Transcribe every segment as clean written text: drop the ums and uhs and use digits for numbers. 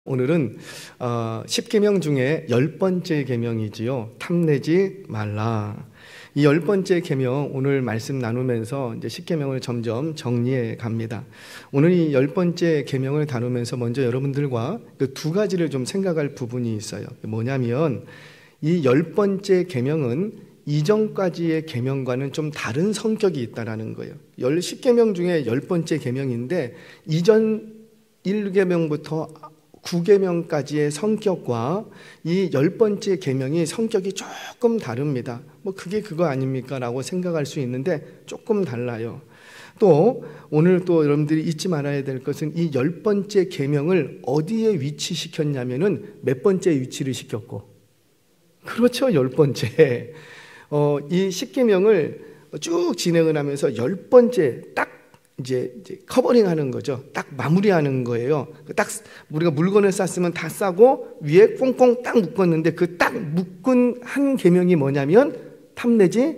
오늘은 10계명 중에 10번째 계명이지요. 탐내지 말라. 이 10번째 계명 오늘 말씀 나누면서 이제 10계명을 점점 정리해 갑니다. 오늘 이 10번째 계명을 다루면서 먼저 여러분들과 그 두 가지를 좀 생각할 부분이 있어요. 뭐냐면 이 10번째 계명은 이전까지의 계명과는 좀 다른 성격이 있다라는 거예요. 10계명 중에 10번째 계명인데 이전 1계명부터 9계명까지의 성격과 이 10번째 계명이 성격이 조금 다릅니다. 뭐 그게 그거 아닙니까? 라고 생각할 수 있는데 조금 달라요. 또 오늘 또 여러분들이 잊지 말아야 될 것은 이 10번째 계명을 어디에 위치시켰냐면은 몇 번째 위치를 시켰고, 그렇죠, 10번째. 이 10계명을 쭉 진행을 하면서 10번째 딱 이제 커버링 하는 거죠. 딱 마무리하는 거예요. 딱 우리가 물건을 쌌으면 다 싸고 위에 꽁꽁 딱 묶었는데 그 딱 묶은 한 계명이 뭐냐면 탐내지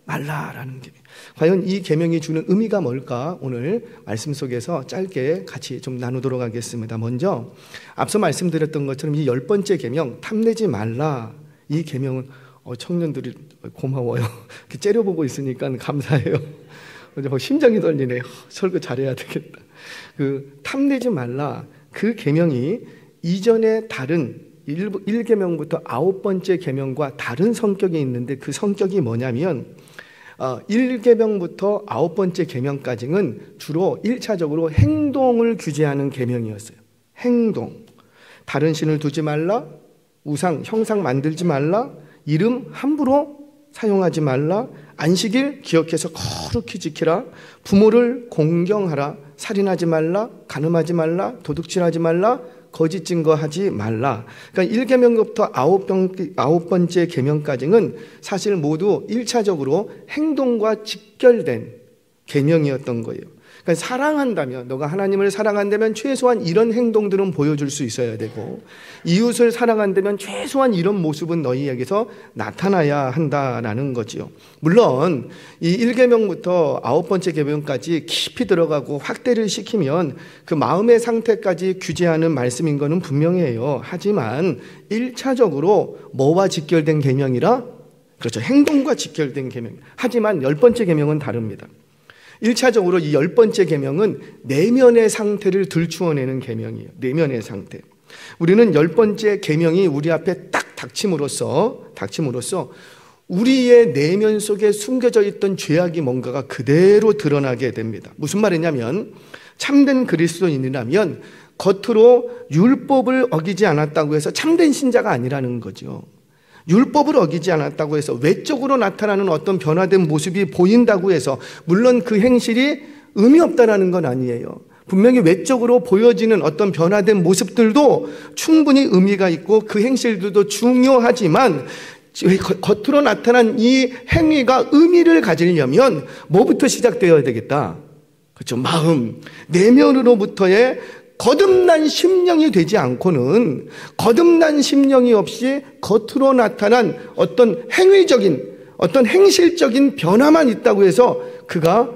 말라라는 계명. 과연 이 계명이 주는 의미가 뭘까? 오늘 말씀 속에서 짧게 같이 좀 나누도록 하겠습니다. 먼저 앞서 말씀드렸던 것처럼 이 10번째 계명 탐내지 말라, 이 계명은 청년들이 고마워요. 이렇게 째려보고 있으니까 감사해요. 심장이 떨리네. 설교 잘해야 되겠다. 그 탐내지 말라, 그 계명이 이전에 다른 1계명부터 9번째 계명과 다른 성격이 있는데 그 성격이 뭐냐면 1계명부터 9번째 계명까지는 주로 1차적으로 행동을 규제하는 계명이었어요. 행동. 다른 신을 두지 말라, 우상, 형상 만들지 말라, 이름 함부로 사용하지 말라, 안식일 기억해서 거룩히 지키라, 부모를 공경하라, 살인하지 말라, 간음하지 말라, 도둑질하지 말라, 거짓 증거하지 말라. 그러니까 1계명부터 9번째 계명까지는 사실 모두 1차적으로 행동과 직결된 계명이었던 거예요. 그러니까 사랑한다면, 너가 하나님을 사랑한다면 최소한 이런 행동들은 보여줄 수 있어야 되고, 이웃을 사랑한다면 최소한 이런 모습은 너희에게서 나타나야 한다라는 거지요. 물론 이 1계명부터 9번째 계명까지 깊이 들어가고 확대를 시키면 그 마음의 상태까지 규제하는 말씀인 것은 분명해요. 하지만 1차적으로 뭐와 직결된 계명이라? 그렇죠, 행동과 직결된 계명. 하지만 10번째 계명은 다릅니다. 1차적으로 이 10번째 계명은 내면의 상태를 들추어내는 계명이에요. 내면의 상태. 우리는 10번째 계명이 우리 앞에 딱 닥침으로써 우리의 내면 속에 숨겨져 있던 죄악이 뭔가가 그대로 드러나게 됩니다. 무슨 말이냐면 참된 그리스도인이라면 겉으로 율법을 어기지 않았다고 해서 참된 신자가 아니라는 거죠. 율법을 어기지 않았다고 해서 외적으로 나타나는 어떤 변화된 모습이 보인다고 해서 물론 그 행실이 의미 없다라는 건 아니에요. 분명히 외적으로 보여지는 어떤 변화된 모습들도 충분히 의미가 있고 그 행실들도 중요하지만 겉으로 나타난 이 행위가 의미를 가지려면 뭐부터 시작되어야 되겠다? 그렇죠, 마음, 내면으로부터의 거듭난 심령이 되지 않고는, 거듭난 심령이 없이 겉으로 나타난 어떤 행위적인, 어떤 행실적인 변화만 있다고 해서 그가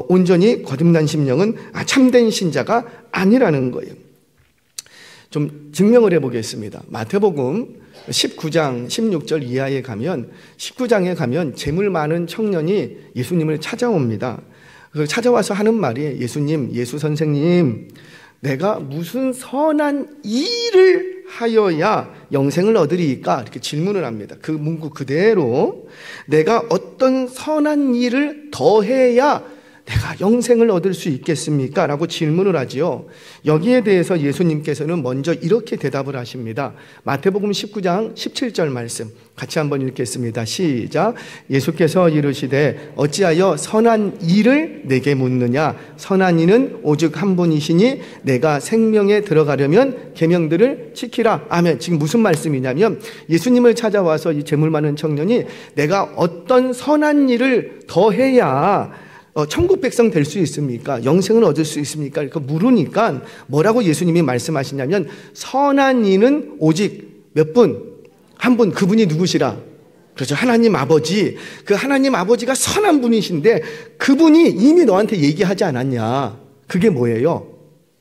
온전히 거듭난 심령은 참된 신자가 아니라는 거예요. 좀 증명을 해보겠습니다. 마태복음 19장 16절 이하에 가면, 19장에 가면 재물 많은 청년이 예수님을 찾아옵니다. 찾아와서 하는 말이, 예수님, 예수 선생님, 내가 무슨 선한 일을 하여야 영생을 얻으리까? 이렇게 질문을 합니다. 그 문구 그대로 내가 어떤 선한 일을 더해야 내가 영생을 얻을 수 있겠습니까? 라고 질문을 하지요. 여기에 대해서 예수님께서는 먼저 이렇게 대답을 하십니다. 마태복음 19장 17절 말씀 같이 한번 읽겠습니다. 시작. 예수께서 이르시되 어찌하여 선한 일을 내게 묻느냐? 선한 이는 오직 한 분이시니 내가 생명에 들어가려면 계명들을 지키라. 아멘. 지금 무슨 말씀이냐면 예수님을 찾아와서 이 재물 많은 청년이 내가 어떤 선한 일을 더해야 천국 백성 될 수 있습니까? 영생을 얻을 수 있습니까? 이렇게 물으니까 뭐라고 예수님이 말씀하시냐면 선한 이는 오직 몇 분? 한 분. 그분이 누구시라? 그렇죠, 하나님 아버지. 그 하나님 아버지가 선한 분이신데 그분이 이미 너한테 얘기하지 않았냐? 그게 뭐예요?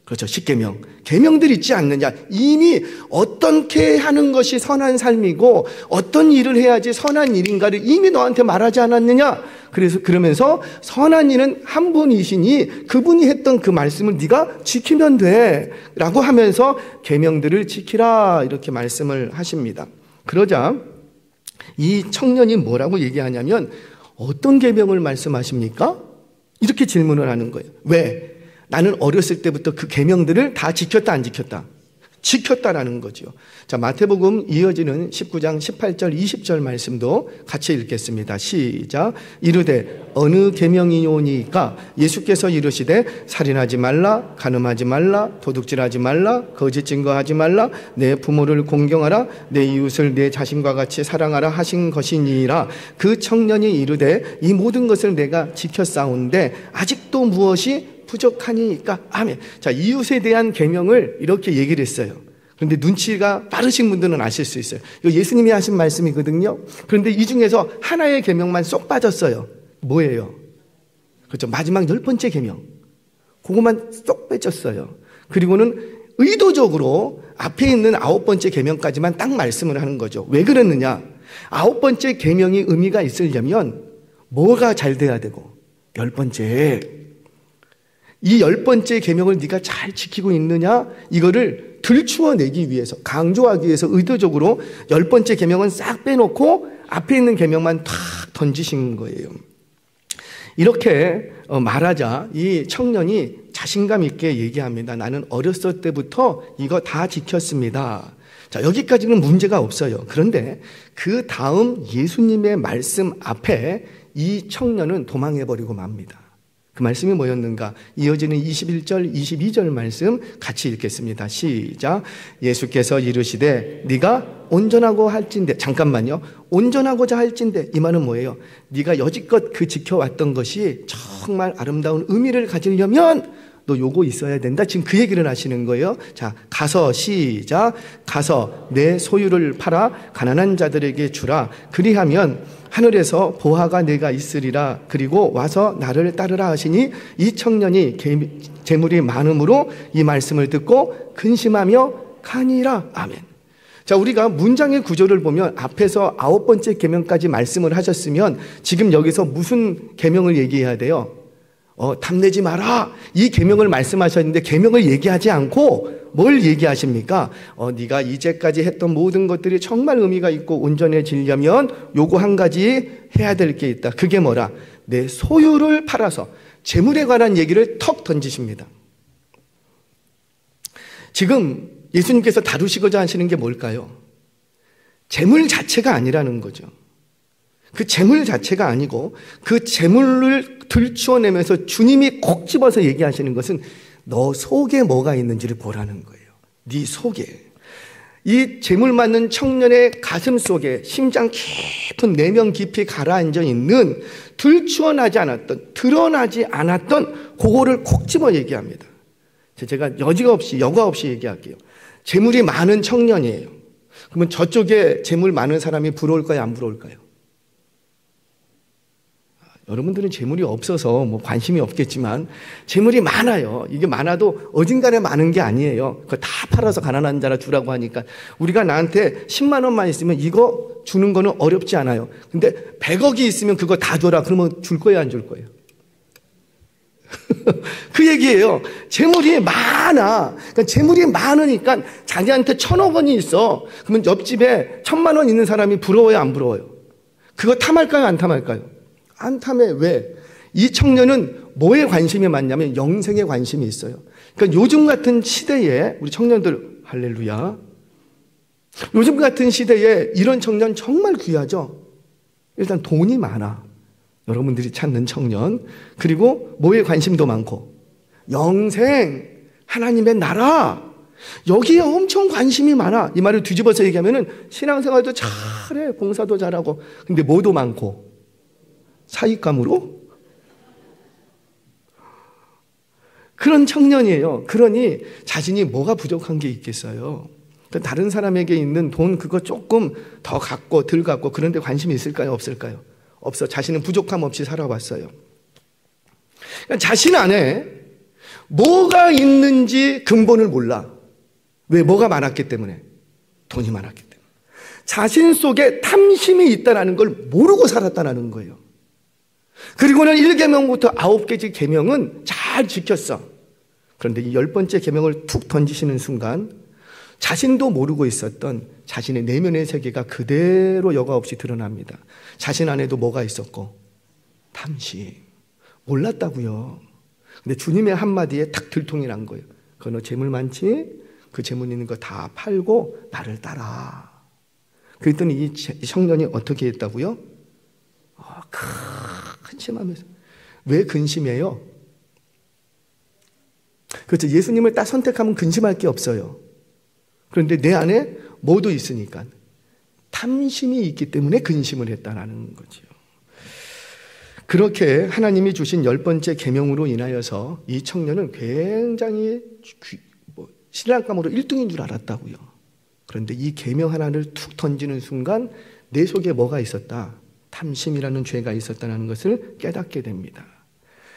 그렇죠. 십계명. 계명들 있지 않느냐. 이미 어떻게 하는 것이 선한 삶이고 어떤 일을 해야지 선한 일인가를 이미 너한테 말하지 않았느냐. 그래서 그러면서 선한 일은 한 분이시니 그분이 했던 그 말씀을 네가 지키면 돼 라고 하면서 계명들을 지키라 이렇게 말씀을 하십니다. 그러자 이 청년이 뭐라고 얘기하냐면 어떤 계명을 말씀하십니까? 이렇게 질문을 하는 거예요. 왜? 나는 어렸을 때부터 그 계명들을 다 지켰다 안 지켰다? 지켰다라는 거죠. 자, 마태복음 이어지는 19장 18절 20절 말씀도 같이 읽겠습니다. 시작. 이르되 어느 계명이오니까 예수께서 이르시되 살인하지 말라, 간음하지 말라, 도둑질하지 말라, 거짓 증거하지 말라, 내 부모를 공경하라, 내 이웃을 내 자신과 같이 사랑하라 하신 것이니라. 그 청년이 이르되 이 모든 것을 내가 지켰사온데 아직도 무엇이 부족하니까. 아멘. 자, 이웃에 대한 계명을 이렇게 얘기를 했어요. 그런데 눈치가 빠르신 분들은 아실 수 있어요. 이거 예수님이 하신 말씀이거든요. 그런데 이 중에서 하나의 계명만 쏙 빠졌어요. 뭐예요? 그렇죠. 마지막 10번째 계명. 그것만 쏙 빼졌어요. 그리고는 의도적으로 앞에 있는 9번째 계명까지만 딱 말씀을 하는 거죠. 왜 그랬느냐? 9번째 계명이 의미가 있으려면 뭐가 잘 돼야 되고 10번째 이 10번째 계명을 네가 잘 지키고 있느냐? 이거를 들추어내기 위해서, 강조하기 위해서 의도적으로 10번째 계명은 싹 빼놓고 앞에 있는 계명만 탁 던지신 거예요. 이렇게 말하자 이 청년이 자신감 있게 얘기합니다. 나는 어렸을 때부터 이거 다 지켰습니다. 자, 여기까지는 문제가 없어요. 그런데 그 다음 예수님의 말씀 앞에 이 청년은 도망해버리고 맙니다. 그 말씀이 뭐였는가? 이어지는 21절, 22절 말씀 같이 읽겠습니다. 시작. 예수께서 이르시되 네가 온전하고 할진대. 잠깐만요. 온전하고자 할진대. 이 말은 뭐예요? 네가 여지껏 그 지켜왔던 것이 정말 아름다운 의미를 가지려면 너 요거 있어야 된다. 지금 그 얘기를 하시는 거예요. 자, 가서 시작. 가서 내 소유를 팔아 가난한 자들에게 주라. 그리하면 하늘에서 보화가 내가 있으리라. 그리고 와서 나를 따르라 하시니 이 청년이 재물이 많음으로 이 말씀을 듣고 근심하며 가니라. 아멘. 자, 우리가 문장의 구조를 보면 앞에서 9번째 계명까지 말씀을 하셨으면 지금 여기서 무슨 계명을 얘기해야 돼요? 탐내지 마라. 이 계명을 말씀하셨는데 계명을 얘기하지 않고 뭘 얘기하십니까? 네가 이제까지 했던 모든 것들이 정말 의미가 있고 온전해지려면 요거 한 가지 해야 될 게 있다. 그게 뭐라? 내 소유를 팔아서 재물에 관한 얘기를 턱 던지십니다. 지금 예수님께서 다루시고자 하시는 게 뭘까요? 재물 자체가 아니라는 거죠. 그 재물 자체가 아니고 그 재물을 들추어내면서 주님이 콕 집어서 얘기하시는 것은 너 속에 뭐가 있는지를 보라는 거예요. 네 속에. 이 재물 많은 청년의 가슴 속에 심장 깊은 내면 깊이 가라앉아 있는 들추어나지 않았던, 드러나지 않았던 그거를 콕 집어 얘기합니다. 제가 여과 없이 얘기할게요. 재물이 많은 청년이에요. 그러면 저쪽에 재물 많은 사람이 부러울까요? 안 부러울까요? 여러분들은 재물이 없어서 뭐 관심이 없겠지만 재물이 많아요. 이게 많아도 어딘가에 많은 게 아니에요. 그거 다 팔아서 가난한 자라 주라고 하니까 우리가 나한테 10만 원만 있으면 이거 주는 거는 어렵지 않아요. 근데 100억이 있으면 그거 다 줘라. 그러면 줄 거예요, 안 줄 거예요? 그 얘기예요. 재물이 많아. 그러니까 재물이 많으니까 자기한테 1,000억 원이 있어. 그러면 옆집에 1,000만 원 있는 사람이 부러워요, 안 부러워요? 그거 탐할까요, 안 탐할까요? 안 탐해. 왜? 이 청년은 뭐에 관심이 많냐면 영생에 관심이 있어요. 그러니까 요즘 같은 시대에 우리 청년들 할렐루야. 요즘 같은 시대에 이런 청년 정말 귀하죠. 일단 돈이 많아. 여러분들이 찾는 청년. 그리고 뭐에 관심도 많고 영생, 하나님의 나라. 여기에 엄청 관심이 많아. 이 말을 뒤집어서 얘기하면은 신앙생활도 잘해. 봉사도 잘하고. 근데 뭐도 많고 사익감으로? 그런 청년이에요. 그러니 자신이 뭐가 부족한 게 있겠어요? 다른 사람에게 있는 돈 그거 조금 더 갖고 덜 갖고 그런 데 관심이 있을까요? 없을까요? 없어. 자신은 부족함 없이 살아왔어요. 자신 안에 뭐가 있는지 근본을 몰라. 왜? 뭐가 많았기 때문에. 돈이 많았기 때문에. 자신 속에 탐심이 있다는 걸 모르고 살았다는 거예요. 그리고는 1계명부터 9개째 계명은 잘 지켰어. 그런데 이 10번째 계명을 툭 던지시는 순간 자신도 모르고 있었던 자신의 내면의 세계가 그대로 여과 없이 드러납니다. 자신 안에도 뭐가 있었고? 탐심. 몰랐다고요. 근데 주님의 한마디에 탁 들통이 난 거예요. 너 재물 많지? 그 재물 있는 거 다 팔고 나를 따라. 그랬더니 이 청년이 어떻게 했다고요? 근심하면서. 왜 근심해요? 그렇죠. 예수님을 딱 선택하면 근심할 게 없어요. 그런데 내 안에 뭐도 있으니까 탐심이 있기 때문에 근심을 했다는 거죠. 그렇게 하나님이 주신 10번째 계명으로 인하여서 이 청년은 굉장히 신랑감으로 1등인 줄 알았다고요. 그런데 이 계명 하나를 툭 던지는 순간 내 속에 뭐가 있었다? 탐심이라는 죄가 있었다는 것을 깨닫게 됩니다.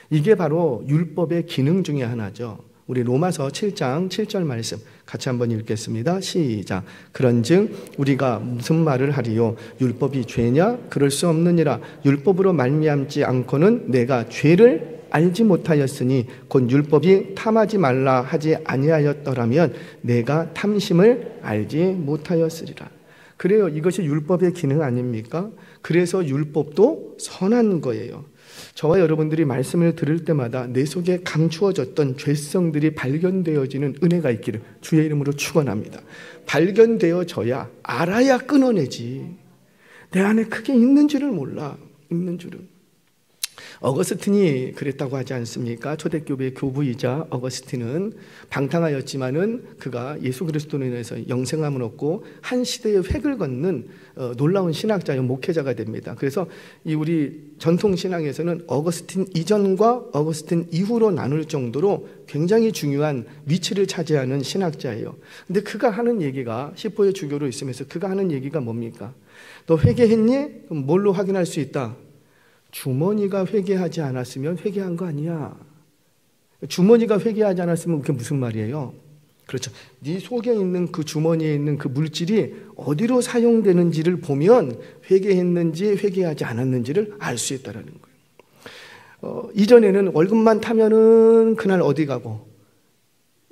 이게 바로 율법의 기능 중에 하나죠. 우리 로마서 7장 7절 말씀 같이 한번 읽겠습니다. 시작. 그런즉 우리가 무슨 말을 하리요? 율법이 죄냐? 그럴 수 없느니라. 율법으로 말미암지 않고는 내가 죄를 알지 못하였으니 곧 율법이 탐하지 말라 하지 아니하였더라면 내가 탐심을 알지 못하였으리라. 그래요. 이것이 율법의 기능 아닙니까? 그래서 율법도 선한 거예요. 저와 여러분들이 말씀을 들을 때마다 내 속에 감추어졌던 죄성들이 발견되어지는 은혜가 있기를 주의 이름으로 축원합니다. 발견되어져야 알아야 끊어내지. 내 안에 그게 있는 줄을 몰라. 있는 줄은. 어거스틴이 그랬다고 하지 않습니까? 초대교회의 교부이자 어거스틴은 방탕하였지만은 그가 예수 그리스도로 인해서 영생함을 얻고 한 시대의 획을 걷는 놀라운 신학자요 목회자가 됩니다. 그래서 이 우리 전통 신앙에서는 어거스틴 이전과 어거스틴 이후로 나눌 정도로 굉장히 중요한 위치를 차지하는 신학자예요. 근데 그가 하는 얘기가 십보의 주교로 있으면서 그가 하는 얘기가 뭡니까? 너 회개했니? 그럼 뭘로 확인할 수 있다? 주머니가 회개하지 않았으면 회개한 거 아니야. 주머니가 회개하지 않았으면 그게 무슨 말이에요? 그렇죠. 네 속에 있는 그 주머니에 있는 그 물질이 어디로 사용되는지를 보면 회개했는지 회개하지 않았는지를 알 수 있다는 거예요. 이전에는 월급만 타면은 그날 어디 가고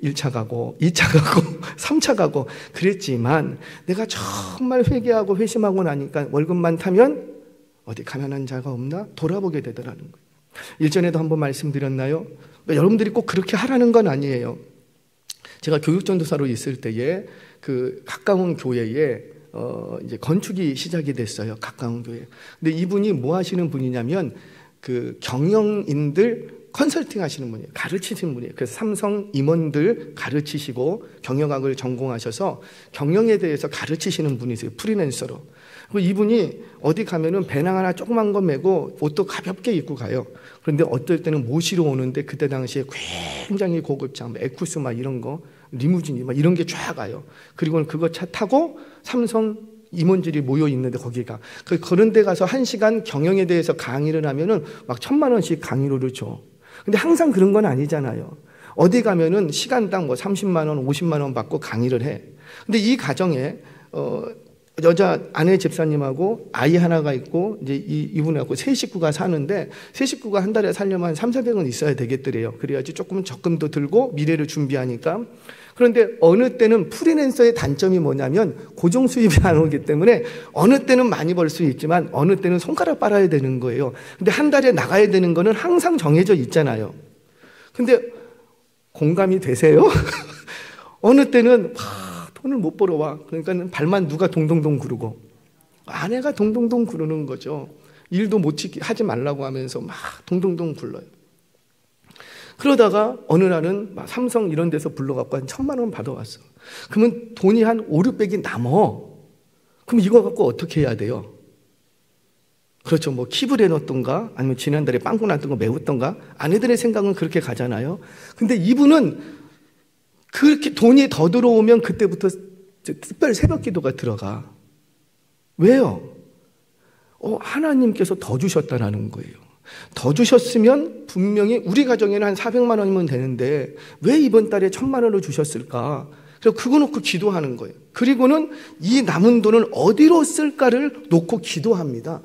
1차 가고 2차 가고 3차 가고 그랬지만 내가 정말 회개하고 회심하고 나니까 월급만 타면 어디 가난한 자가 없나? 돌아보게 되더라는 거예요. 일전에도 한번 말씀드렸나요? 여러분들이 꼭 그렇게 하라는 건 아니에요. 제가 교육전도사로 있을 때에 그 가까운 교회에 이제 건축이 시작이 됐어요. 가까운 교회. 근데 이분이 뭐 하시는 분이냐면 그 경영인들 컨설팅 하시는 분이에요. 가르치시는 분이에요. 그래서 삼성 임원들 가르치시고 경영학을 전공하셔서 경영에 대해서 가르치시는 분이세요. 프리랜서로. 이분이 어디 가면은 배낭 하나 조그만 거 메고 옷도 가볍게 입고 가요. 그런데 어떨 때는 모시러 오는데 그때 당시에 굉장히 고급차, 에쿠스 막 이런 거, 리무진이 막 이런 게 쫙 가요. 그리고 그거 차 타고 삼성 임원들이 모여 있는데 거기가 그런 데 가서 1시간 경영에 대해서 강의를 하면은 막 1,000만 원씩 강의료를 줘. 근데 항상 그런 건 아니잖아요. 어디 가면은 시간당 뭐 30만 원, 50만 원 받고 강의를 해. 근데 이 가정에 여자 아내 집사님하고 아이 하나가 있고 이제 이분하고 세 식구가 사는데 세 식구가 한 달에 살려면 한 3,400원 있어야 되겠더래요. 그래야지 조금 적금도 들고 미래를 준비하니까. 그런데 어느 때는 프리랜서의 단점이 뭐냐면 고정 수입이 안 오기 때문에 어느 때는 많이 벌 수 있지만 어느 때는 손가락 빨아야 되는 거예요. 근데 한 달에 나가야 되는 거는 항상 정해져 있잖아요. 근데 공감이 되세요? 어느 때는 돈을 못 벌어와. 그러니까 발만 누가 동동동 구르고 아내가 동동동 구르는 거죠. 일도 못 하지 말라고 하면서 막 동동동 굴러요. 그러다가 어느 날은 막 삼성 이런 데서 불러갖고 한 1,000만 원 받아왔어. 그러면 돈이 한 5, 600이 남어. 그럼 이거 갖고 어떻게 해야 돼요? 그렇죠. 뭐 킵을 해놓던가 아니면 지난달에 빵꾸 났던 거 메웠던가 아내들의 생각은 그렇게 가잖아요. 근데 이분은 그렇게 돈이 더 들어오면 그때부터 특별 새벽 기도가 들어가. 왜요? 하나님께서 더 주셨다라는 거예요. 더 주셨으면 분명히 우리 가정에는 한 400만 원이면 되는데 왜 이번 달에 1000만 원을 주셨을까? 그래서 그거 놓고 기도하는 거예요. 그리고는 이 남은 돈을 어디로 쓸까를 놓고 기도합니다.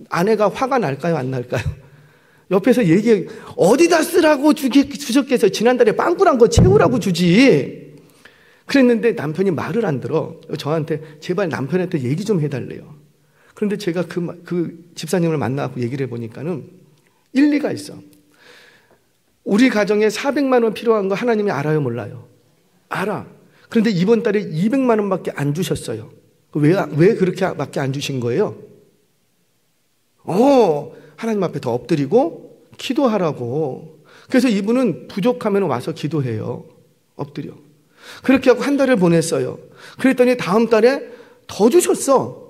아내가 화가 날까요? 안 날까요? 옆에서 얘기해. 어디다 쓰라고 주셨겠어요? 지난달에 빵꾸난 거 채우라고 주지. 그랬는데 남편이 말을 안 들어. 저한테 제발 남편한테 얘기 좀 해달래요. 그런데 제가 그 집사님을 만나고 얘기를 해보니까는 일리가 있어. 우리 가정에 400만 원 필요한 거 하나님이 알아요, 몰라요? 알아. 그런데 이번 달에 200만 원밖에 안 주셨어요. 왜 그렇게밖에 안 주신 거예요? 하나님 앞에 더 엎드리고 기도하라고. 그래서 이분은 부족하면 와서 기도해요. 엎드려. 그렇게 하고 한 달을 보냈어요. 그랬더니 다음 달에 더 주셨어.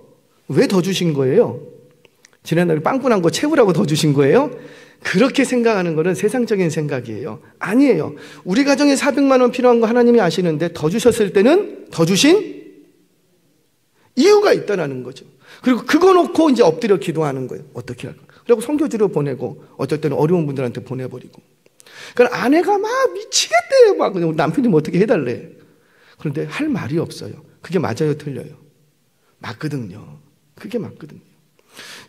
왜 더 주신 거예요? 지난달에 빵꾸난 거 채우라고 더 주신 거예요? 그렇게 생각하는 것은 세상적인 생각이에요. 아니에요. 우리 가정에 400만 원 필요한 거 하나님이 아시는데 더 주셨을 때는 더 주신 이유가 있다는 거죠. 그리고 그거 놓고 이제 엎드려 기도하는 거예요. 어떻게 할까? 그리고 선교지로 보내고 어쩔 때는 어려운 분들한테 보내버리고. 그러니까 아내가 막 미치겠대요. 막 남편이 뭐 어떻게 해달래. 그런데 할 말이 없어요. 그게 맞아요, 틀려요? 맞거든요. 그게 맞거든요.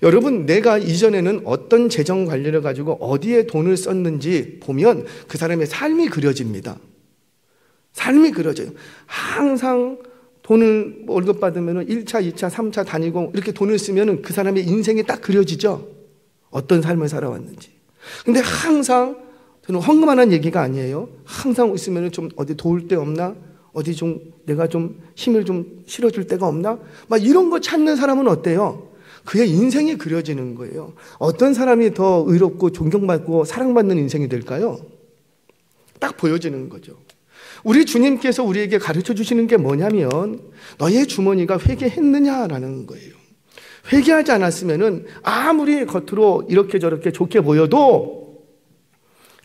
여러분, 내가 이전에는 어떤 재정 관리를 가지고 어디에 돈을 썼는지 보면 그 사람의 삶이 그려집니다. 삶이 그려져요. 항상 돈을 월급 받으면 1차, 2차, 3차 다니고 이렇게 돈을 쓰면 그 사람의 인생이 딱 그려지죠. 어떤 삶을 살아왔는지. 근데 항상 저는 헝금하는 얘기가 아니에요. 항상 있으면 좀 어디 도울 데 없나? 어디 좀 내가 좀 힘을 좀 실어줄 데가 없나? 막 이런 거 찾는 사람은 어때요? 그의 인생이 그려지는 거예요. 어떤 사람이 더 의롭고 존경받고 사랑받는 인생이 될까요? 딱 보여지는 거죠. 우리 주님께서 우리에게 가르쳐 주시는 게 뭐냐면 너의 주머니가 회개했느냐라는 거예요. 회개하지 않았으면은 아무리 겉으로 이렇게 저렇게 좋게 보여도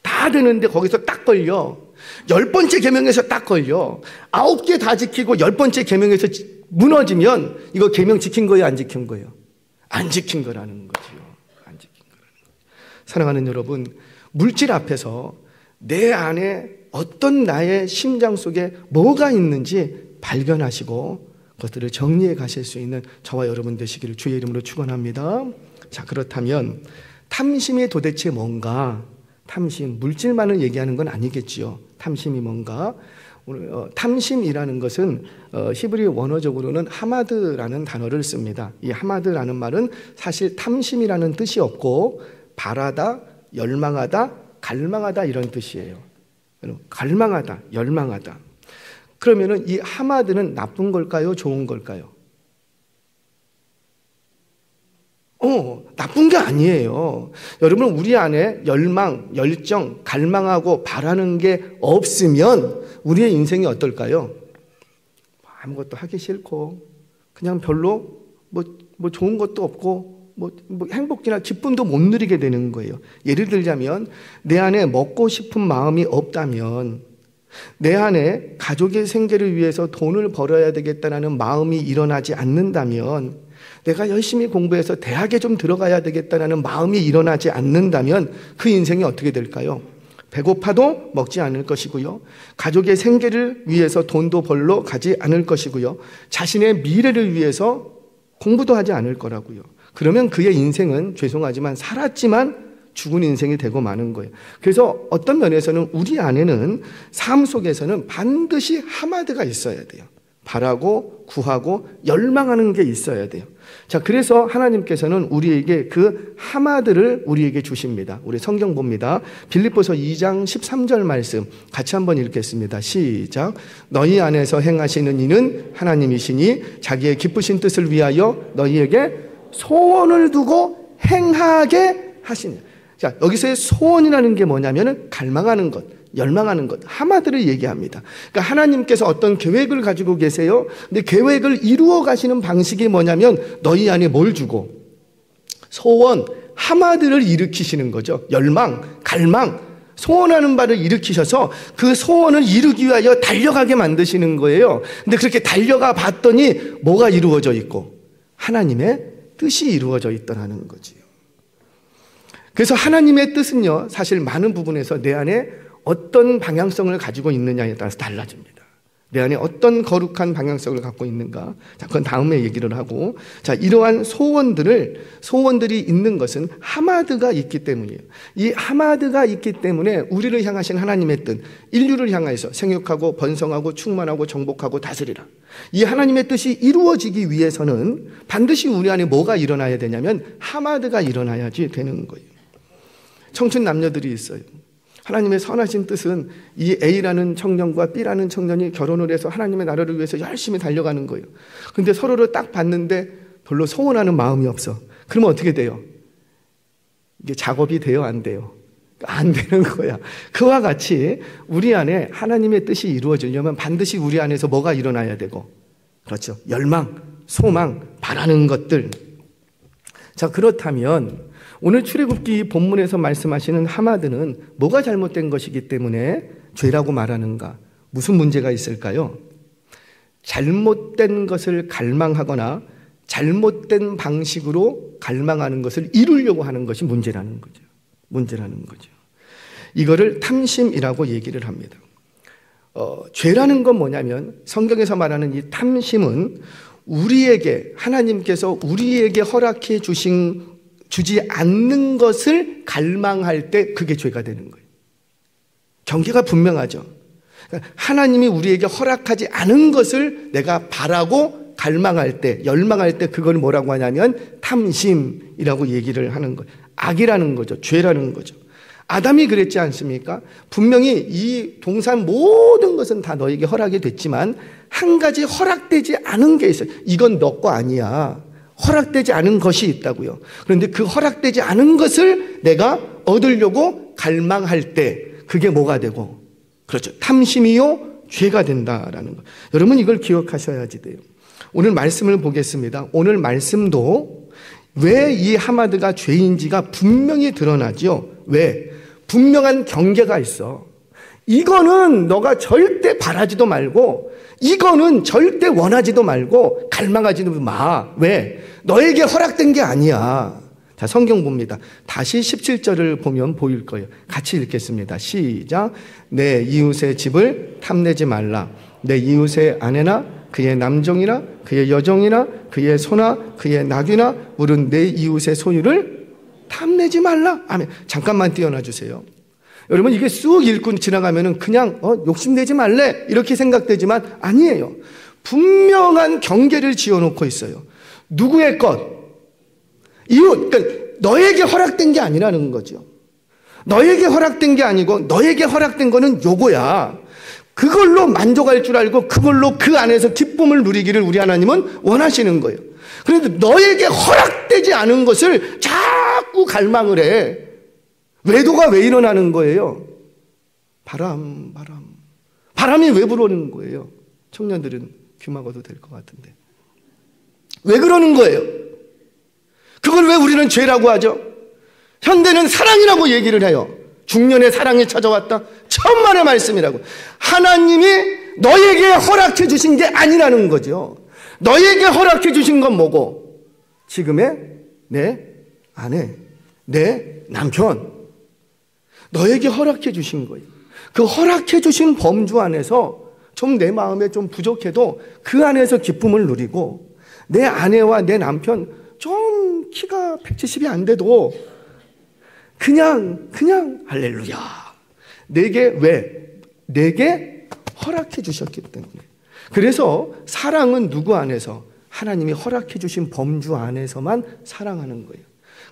다 되는데 거기서 딱 걸려. 10번째 계명에서 딱 걸려. 9개 다 지키고 10번째 계명에서 무너지면 이거 계명 지킨 거예요, 안 지킨 거예요? 안 지킨 거라는 거지요. 안 지킨 거라는 거죠. 사랑하는 여러분, 물질 앞에서 내 안에 어떤 나의 심장 속에 뭐가 있는지 발견하시고 그것들을 정리해 가실 수 있는 저와 여러분 되시기를 주의 이름으로 축원합니다. 자, 그렇다면 탐심이 도대체 뭔가? 탐심, 물질만을 얘기하는 건 아니겠지요. 탐심이 뭔가? 탐심이라는 것은 히브리 원어적으로는 하마드라는 단어를 씁니다. 이 하마드라는 말은 사실 탐심이라는 뜻이 없고 바라다, 열망하다, 갈망하다 이런 뜻이에요. 갈망하다, 열망하다. 그러면은 이 하마드는 나쁜 걸까요? 좋은 걸까요? 나쁜 게 아니에요. 여러분, 우리 안에 열망, 열정, 갈망하고 바라는 게 없으면 우리의 인생이 어떨까요? 아무것도 하기 싫고 그냥 별로 뭐 좋은 것도 없고 뭐 행복이나 기쁨도 못 누리게 되는 거예요. 예를 들자면 내 안에 먹고 싶은 마음이 없다면, 내 안에 가족의 생계를 위해서 돈을 벌어야 되겠다는 마음이 일어나지 않는다면, 내가 열심히 공부해서 대학에 좀 들어가야 되겠다는 마음이 일어나지 않는다면 그 인생이 어떻게 될까요? 배고파도 먹지 않을 것이고요. 가족의 생계를 위해서 돈도 벌러 가지 않을 것이고요. 자신의 미래를 위해서 공부도 하지 않을 거라고요. 그러면 그의 인생은 죄송하지만 살았지만 죽은 인생이 되고 마는 거예요. 그래서 어떤 면에서는 우리 안에는 삶 속에서는 반드시 하마드가 있어야 돼요. 바라고 구하고 열망하는 게 있어야 돼요. 자, 그래서 하나님께서는 우리에게 그 하마드를 우리에게 주십니다. 우리 성경 봅니다. 빌립보서 2장 13절 말씀 같이 한번 읽겠습니다. 시작. 너희 안에서 행하시는 이는 하나님이시니 자기의 기쁘신 뜻을 위하여 너희에게 소원을 두고 행하게 하시니. 자, 여기서의 소원이라는 게 뭐냐면은 갈망하는 것, 열망하는 것, 하마드를 얘기합니다. 그러니까 하나님께서 어떤 계획을 가지고 계세요. 근데 계획을 이루어 가시는 방식이 뭐냐면 너희 안에 뭘 주고 소원, 하마드를 일으키시는 거죠. 열망, 갈망, 소원하는 바를 일으키셔서 그 소원을 이루기 위하여 달려가게 만드시는 거예요. 근데 그렇게 달려가 봤더니 뭐가 이루어져 있고 하나님의 뜻이 이루어져 있더라는 거지요. 그래서 하나님의 뜻은요, 사실 많은 부분에서 내 안에 어떤 방향성을 가지고 있느냐에 따라서 달라집니다. 내 안에 어떤 거룩한 방향성을 갖고 있는가? 자, 그건 다음에 얘기를 하고, 자, 이러한 소원들이 있는 것은 하마드가 있기 때문이에요. 이 하마드가 있기 때문에 우리를 향하신 하나님의 뜻, 인류를 향해서 생육하고 번성하고 충만하고 정복하고 다스리라. 이 하나님의 뜻이 이루어지기 위해서는 반드시 우리 안에 뭐가 일어나야 되냐면 하마드가 일어나야지 되는 거예요. 청춘 남녀들이 있어요. 하나님의 선하신 뜻은 이 A라는 청년과 B라는 청년이 결혼을 해서 하나님의 나라를 위해서 열심히 달려가는 거예요. 그런데 서로를 딱 봤는데 별로 소원하는 마음이 없어. 그러면 어떻게 돼요? 이게 작업이 돼요, 안 돼요? 안 되는 거야. 그와 같이 우리 안에 하나님의 뜻이 이루어지려면 반드시 우리 안에서 뭐가 일어나야 되고, 그렇죠, 열망, 소망, 바라는 것들. 자, 그렇다면 오늘 출애굽기 본문에서 말씀하시는 하마드는 뭐가 잘못된 것이기 때문에 죄라고 말하는가? 무슨 문제가 있을까요? 잘못된 것을 갈망하거나 잘못된 방식으로 갈망하는 것을 이루려고 하는 것이 문제라는 거죠. 이거를 탐심이라고 얘기를 합니다. 죄라는 건 뭐냐면 성경에서 말하는 이 탐심은 우리에게, 하나님께서 우리에게 허락해 주지 않는 것을 갈망할 때 그게 죄가 되는 거예요. 경계가 분명하죠. 하나님이 우리에게 허락하지 않은 것을 내가 바라고 갈망할 때, 열망할 때 그걸 뭐라고 하냐면 탐심이라고 얘기를 하는 거예요. 악이라는 거죠. 죄라는 거죠. 아담이 그랬지 않습니까? 분명히 이 동산 모든 것은 다 너에게 허락이 됐지만 한 가지 허락되지 않은 게 있어요. 이건 너 거 아니야. 허락되지 않은 것이 있다고요. 그런데 그 허락되지 않은 것을 내가 얻으려고 갈망할 때 그게 뭐가 되고, 그렇죠, 탐심이요 죄가 된다라는 거. 여러분 이걸 기억하셔야지 돼요. 오늘 말씀을 보겠습니다. 오늘 말씀도 왜 이 하마드가 죄인지가 분명히 드러나죠. 왜? 분명한 경계가 있어. 이거는 너가 절대 바라지도 말고, 이거는 절대 원하지도 말고 갈망하지도 마. 왜? 너에게 허락된 게 아니야. 자, 성경 봅니다. 다시 17절을 보면 보일 거예요. 같이 읽겠습니다. 시작. 내 이웃의 집을 탐내지 말라. 내 이웃의 아내나 그의 남종이나 그의 여종이나 그의 소나 그의 나귀나 물은 내 이웃의 소유를 탐내지 말라. 아멘. 잠깐만 띄어놔 주세요. 여러분 이게 쑥 읽고 지나가면은 그냥 욕심내지 말래 이렇게 생각되지만 아니에요. 분명한 경계를 지어놓고 있어요. 누구의 것? 이웃. 그러니까 너에게 허락된 게 아니라는 거죠. 너에게 허락된 게 아니고 너에게 허락된 거는 요거야. 그걸로 만족할 줄 알고 그걸로 그 안에서 기쁨을 누리기를 우리 하나님은 원하시는 거예요. 그런데 너에게 허락되지 않은 것을 자꾸 갈망을 해. 외도가 왜 일어나는 거예요? 바람이 왜 불어오는 거예요? 청년들은 귀 막아도 될 것 같은데. 왜 그러는 거예요? 그걸 왜 우리는 죄라고 하죠? 현대는 사랑이라고 얘기를 해요. 중년의 사랑이 찾아왔다. 천만의 말씀이라고. 하나님이 너에게 허락해 주신 게 아니라는 거죠. 너에게 허락해 주신 건 뭐고? 지금의 내 아내, 내 남편. 너에게 허락해 주신 거예요. 그 허락해 주신 범주 안에서 좀 내 마음에 좀 부족해도 그 안에서 기쁨을 누리고, 내 아내와 내 남편 좀 키가 170이 안 돼도 그냥 할렐루야. 내게 허락해 주셨기 때문에. 그래서 사랑은 누구 안에서? 하나님이 허락해 주신 범주 안에서만 사랑하는 거예요.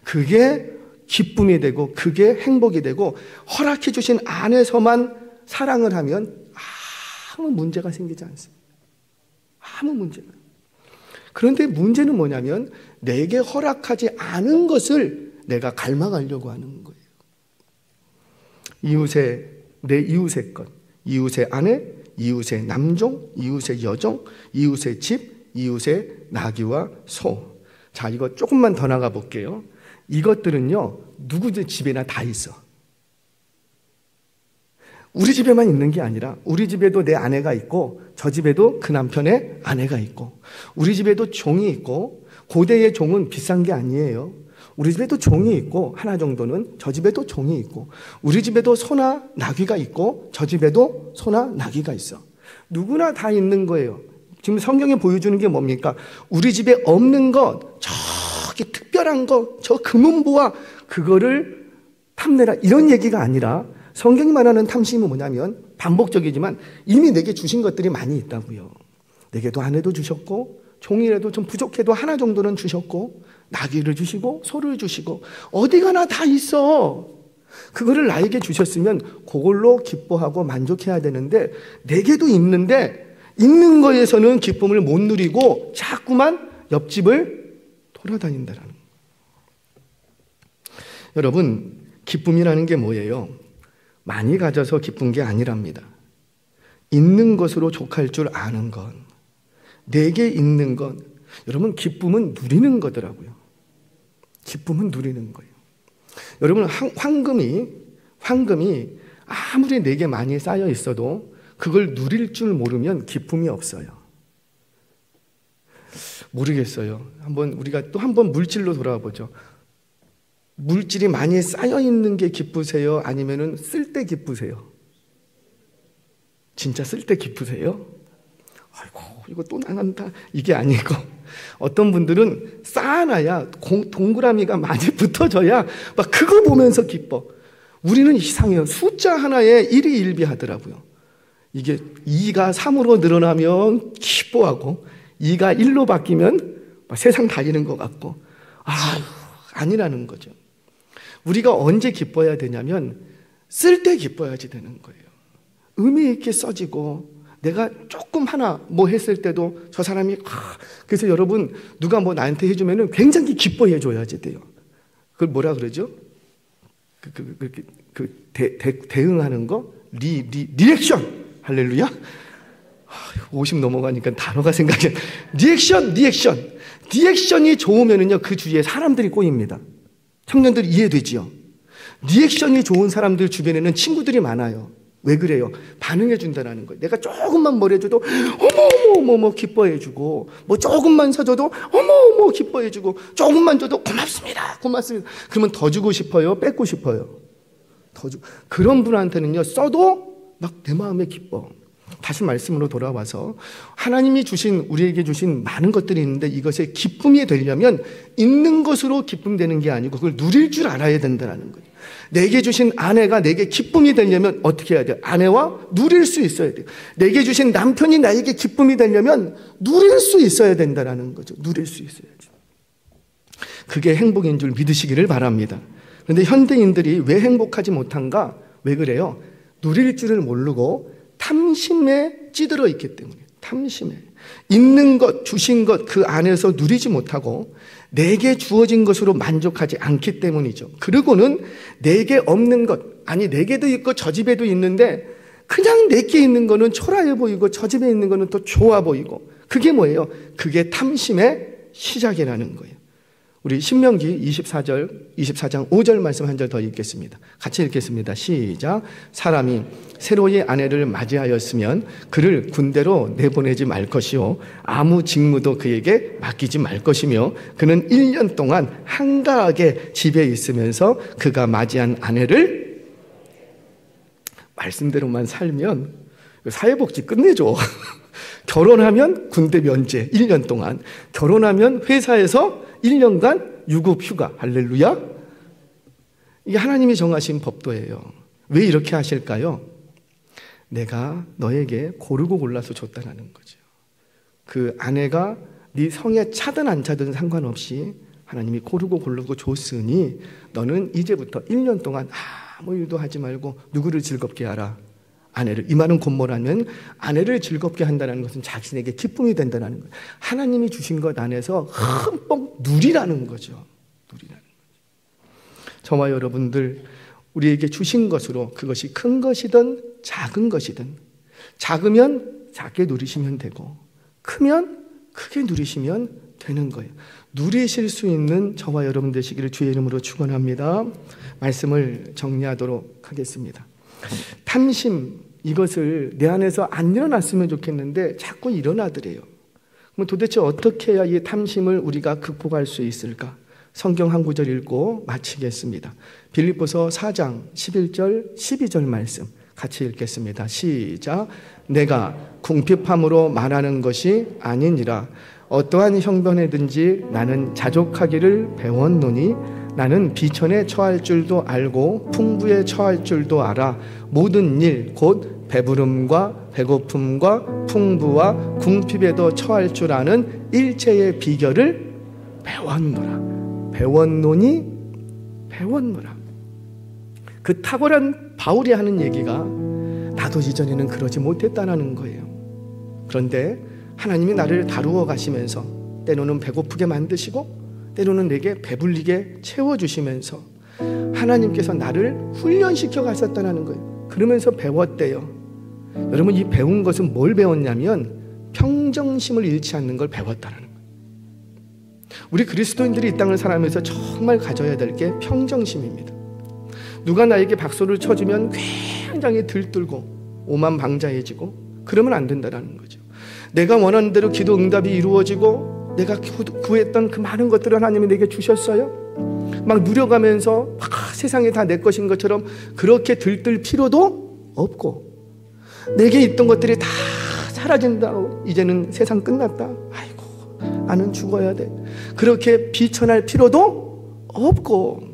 그게 기쁨이 되고 그게 행복이 되고, 허락해 주신 안에서만 사랑을 하면 아무 문제가 생기지 않습니다. 아무 문제가. 그런데 문제는 뭐냐면 내게 허락하지 않은 것을 내가 갈망하려고 하는 거예요. 내 이웃의 것, 이웃의 아내, 이웃의 남종, 이웃의 여종, 이웃의 집, 이웃의 나귀와 소. 자, 이거 조금만 더 나가 볼게요. 이것들은요, 누구 집에나 다 있어. 우리 집에만 있는 게 아니라 우리 집에도 내 아내가 있고, 저 집에도 그 남편의 아내가 있고, 우리 집에도 종이 있고, 고대의 종은 비싼 게 아니에요. 우리 집에도 종이 있고 하나 정도는, 저 집에도 종이 있고, 우리 집에도 소나 나귀가 있고 저 집에도 소나 나귀가 있어. 누구나 다 있는 거예요. 지금 성경에 보여주는 게 뭡니까? 우리 집에 없는 것, 저기 특별한 것, 저 금은보화, 그거를 탐내라, 이런 얘기가 아니라, 성경이 말하는 탐심은 뭐냐면 반복적이지만 이미 내게 주신 것들이 많이 있다고요. 내게도 아내도 주셨고, 종이라도 좀 부족해도 하나 정도는 주셨고, 나귀를 주시고 소를 주시고, 어디 가나 다 있어. 그거를 나에게 주셨으면 그걸로 기뻐하고 만족해야 되는데, 내게도 있는데 있는 거에서는 기쁨을 못 누리고 자꾸만 옆집을 돌아다닌다는 거예요. 여러분, 기쁨이라는 게 뭐예요? 많이 가져서 기쁜 게 아니랍니다. 있는 것으로 족할 줄 아는 것, 내게 있는 것. 여러분, 기쁨은 누리는 거더라고요. 기쁨은 누리는 거예요. 여러분, 황금이 아무리 내게 많이 쌓여 있어도 그걸 누릴 줄 모르면 기쁨이 없어요. 모르겠어요. 우리가 또 한 번 물질로 돌아와 보죠. 물질이 많이 쌓여 있는 게 기쁘세요? 아니면은 쓸 때 기쁘세요? 진짜 쓸 때 기쁘세요? 아이고, 이거 또 나간다, 이게 아니고, 어떤 분들은 쌓아놔야 동그라미가 많이 붙어져야 막 그거 보면서 기뻐. 우리는 이상해요. 숫자 하나에 1이 1비 하더라고요. 이게 2가 3으로 늘어나면 기뻐하고 2가 1로 바뀌면 막 세상 다니는 것 같고, 아니라는 거죠. 우리가 언제 기뻐야 되냐면 쓸 때 기뻐야지 되는 거예요. 의미 있게 써지고, 내가 조금 하나 뭐 했을 때도 저 사람이, 그래서 여러분, 누가 뭐 나한테 해주면은 굉장히 기뻐해 줘야지 돼요. 그걸 뭐라 그러죠? 대응하는 거? 리액션! 할렐루야? 50 넘어가니까 단어가 생각이 안 나요. 리액션이 좋으면은요, 그 주위에 사람들이 꼬입니다. 청년들 이해되지요? 리액션이 좋은 사람들 주변에는 친구들이 많아요. 왜 그래요? 반응해 준다는 거예요. 내가 조금만 뭘 해줘도 어머 기뻐해 주고, 뭐 조금만 사줘도 어머 기뻐해 주고, 조금만 줘도 고맙습니다. 그러면 더 주고 싶어요? 뺏고 싶어요? 더 주고. 그런 분한테는요, 써도 막 내 마음에 기뻐. 다시 말씀으로 돌아와서, 하나님이 우리에게 주신 많은 것들이 있는데, 이것에 기쁨이 되려면 있는 것으로 기쁨되는 게 아니고 그걸 누릴 줄 알아야 된다는 거예요. 내게 주신 아내가 내게 기쁨이 되려면 어떻게 해야 돼요? 아내와 누릴 수 있어야 돼요. 내게 주신 남편이 나에게 기쁨이 되려면 누릴 수 있어야 된다는 거죠. 누릴 수 있어야죠. 그게 행복인 줄 믿으시기를 바랍니다. 그런데 현대인들이 왜 행복하지 못한가? 왜 그래요? 누릴 줄을 모르고 탐심에 찌들어 있기 때문에. 탐심에 있는 것, 주신 것, 그 안에서 누리지 못하고 내게 주어진 것으로 만족하지 않기 때문이죠. 그리고는 내게 없는 것, 아니 내게도 있고 저 집에도 있는데 그냥 내게 있는 거는 초라해 보이고 저 집에 있는 거는 또 좋아 보이고, 그게 뭐예요? 그게 탐심의 시작이라는 거예요. 우리 신명기 24장 5절 말씀 한 절 더 읽겠습니다. 같이 읽겠습니다. 시작. 사람이 새로이 아내를 맞이하였으면 그를 군대로 내보내지 말 것이요, 아무 직무도 그에게 맡기지 말 것이며, 그는 1년 동안 한가하게 집에 있으면서 그가 맞이한 아내를, 말씀대로만 살면 사회복지 끝내줘. 결혼하면 군대 면제 1년 동안, 결혼하면 회사에서 1년간 유급휴가. 할렐루야. 이게 하나님이 정하신 법도예요. 왜 이렇게 하실까요? 내가 너에게 고르고 골라서 줬다는 거죠. 그 아내가 네 성에 차든 안 차든 상관없이 하나님이 고르고 골라서 줬으니 너는 이제부터 1년 동안 아무 일도 하지 말고 누구를 즐겁게 하라? 아내를. 이 말은 곧 뭐라면, 아내를 즐겁게 한다는 것은 자신에게 기쁨이 된다는 거예요. 하나님이 주신 것 안에서 흠뻑 누리라는 거죠. 누리라는 거죠. 저와 여러분들, 우리에게 주신 것으로, 그것이 큰 것이든 작은 것이든, 작으면 작게 누리시면 되고 크면 크게 누리시면 되는 거예요. 누리실 수 있는 저와 여러분 되시기를 주의 이름으로 축원합니다. 말씀을 정리하도록 하겠습니다. 탐심, 이것을 내 안에서 안 일어났으면 좋겠는데 자꾸 일어나더래요. 그럼 도대체 어떻게 해야 이 탐심을 우리가 극복할 수 있을까? 성경 한 구절 읽고 마치겠습니다. 빌립보서 4장 11절 12절 말씀 같이 읽겠습니다. 시작. 내가 궁핍함으로 말하는 것이 아니니라. 어떠한 형편에든지 나는 자족하기를 배웠노니 나는 비천에 처할 줄도 알고 풍부에 처할 줄도 알아. 모든 일 곧 배부름과 배고픔과 풍부와 궁핍에도 처할 줄 아는 일체의 비결을 배웠노라. 배웠노니 배웠노라. 그 탁월한 바울이 하는 얘기가 나도 이전에는 그러지 못했다는 거예요. 그런데 하나님이 나를 다루어 가시면서 때로는 배고프게 만드시고 때로는 내게 배불리게 채워주시면서 하나님께서 나를 훈련시켜 가셨다는 거예요. 그러면서 배웠대요. 여러분, 이 배운 것은 뭘 배웠냐면 평정심을 잃지 않는 걸 배웠다는 거예요. 우리 그리스도인들이 이 땅을 살아가면서 정말 가져야 될 게 평정심입니다. 누가 나에게 박수를 쳐주면 굉장히 들뜨고 오만방자해지고 그러면 안 된다는 거죠. 내가 원하는 대로 기도 응답이 이루어지고 내가 구했던 그 많은 것들을 하나님이 내게 주셨어요. 막 누려가면서 세상이 다 내 것인 것처럼 그렇게 들뜰 필요도 없고, 내게 있던 것들이 다 사라진다고 이제는 세상 끝났다, 아이고 나는 죽어야 돼, 그렇게 비천할 필요도 없고.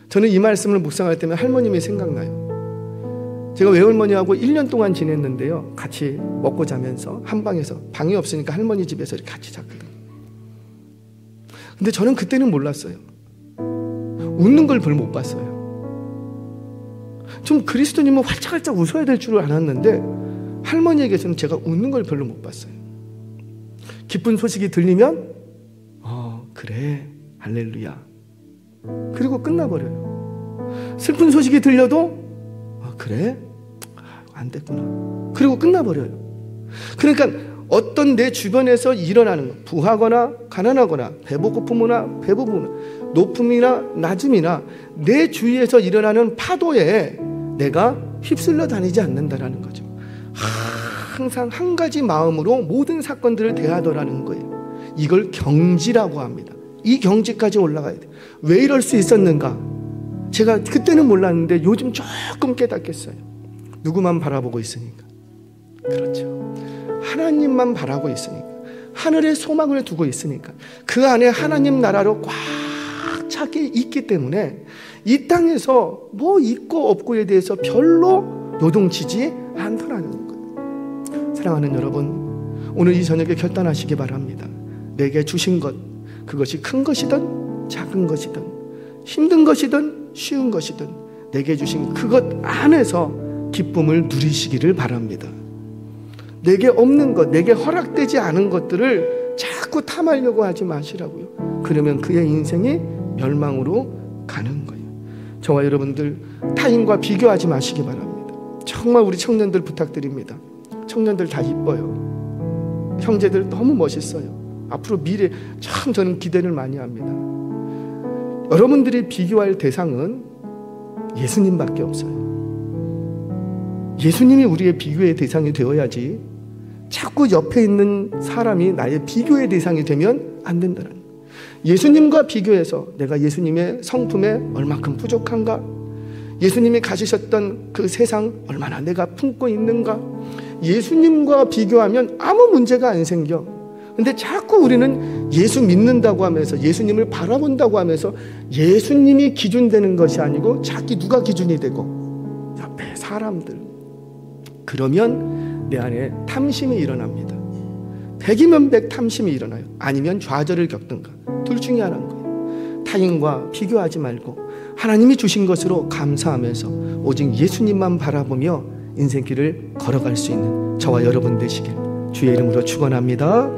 저는 이 말씀을 묵상할 때면 할머님이 생각나요. 제가 외할머니하고 1년 동안 지냈는데요, 같이 먹고 자면서 한 방에서, 방이 없으니까 할머니 집에서 이렇게 같이 잤거든요. 근데 저는 그때는 몰랐어요. 웃는 걸 별로 못 봤어요. 좀 그리스도님은 활짝활짝 웃어야 될 줄을 알았는데 할머니에게서는 제가 웃는 걸 별로 못 봤어요. 기쁜 소식이 들리면 그래 할렐루야, 그리고 끝나버려요. 슬픈 소식이 들려도 그래 안 됐구나, 그리고 끝나버려요. 그러니까 어떤 내 주변에서 일어나는 것, 부하거나 가난하거나 배고픔이나 배부분이나 높음이나 낮음이나 내 주위에서 일어나는 파도에 내가 휩쓸려 다니지 않는다라는 거죠. 항상 한 가지 마음으로 모든 사건들을 대하더라는 거예요. 이걸 경지라고 합니다. 이 경지까지 올라가야 돼요. 왜 이럴 수 있었는가? 제가 그때는 몰랐는데 요즘 조금 깨닫겠어요. 누구만 바라보고 있으니까. 그렇죠. 하나님만 바라고 있으니까, 하늘에 소망을 두고 있으니까, 그 안에 하나님 나라로 꽉 차게 있기 때문에 이 땅에서 뭐 있고 없고에 대해서 별로 요동치지 않더라는 거예요. 사랑하는 여러분, 오늘 이 저녁에 결단하시기 바랍니다. 내게 주신 것, 그것이 큰 것이든 작은 것이든 힘든 것이든 쉬운 것이든 내게 주신 그것 안에서 기쁨을 누리시기를 바랍니다. 내게 없는 것, 내게 허락되지 않은 것들을 자꾸 탐하려고 하지 마시라고요. 그러면 그의 인생이 멸망으로 가는 거예요. 저와 여러분들 타인과 비교하지 마시기 바랍니다. 정말 우리 청년들 부탁드립니다. 청년들 다 이뻐요. 형제들 너무 멋있어요. 앞으로 미래 참 저는 기대를 많이 합니다. 여러분들이 비교할 대상은 예수님밖에 없어요. 예수님이 우리의 비교의 대상이 되어야지 자꾸 옆에 있는 사람이 나의 비교의 대상이 되면 안 된다는 거예요. 예수님과 비교해서 내가 예수님의 성품에 얼마큼 부족한가, 예수님이 가지셨던 그 세상 얼마나 내가 품고 있는가, 예수님과 비교하면 아무 문제가 안 생겨. 근데 자꾸 우리는 예수 믿는다고 하면서, 예수님을 바라본다고 하면서 예수님이 기준 되는 것이 아니고 자기 누가 기준이 되고 옆에 사람들, 그러면 내 안에 탐심이 일어납니다. 100이면 100 탐심이 일어나요. 아니면 좌절을 겪든가, 둘 중에 하나인 거예요. 타인과 비교하지 말고 하나님이 주신 것으로 감사하면서 오직 예수님만 바라보며 인생길을 걸어갈 수 있는 저와 여러분 되시길 주의 이름으로 축원합니다.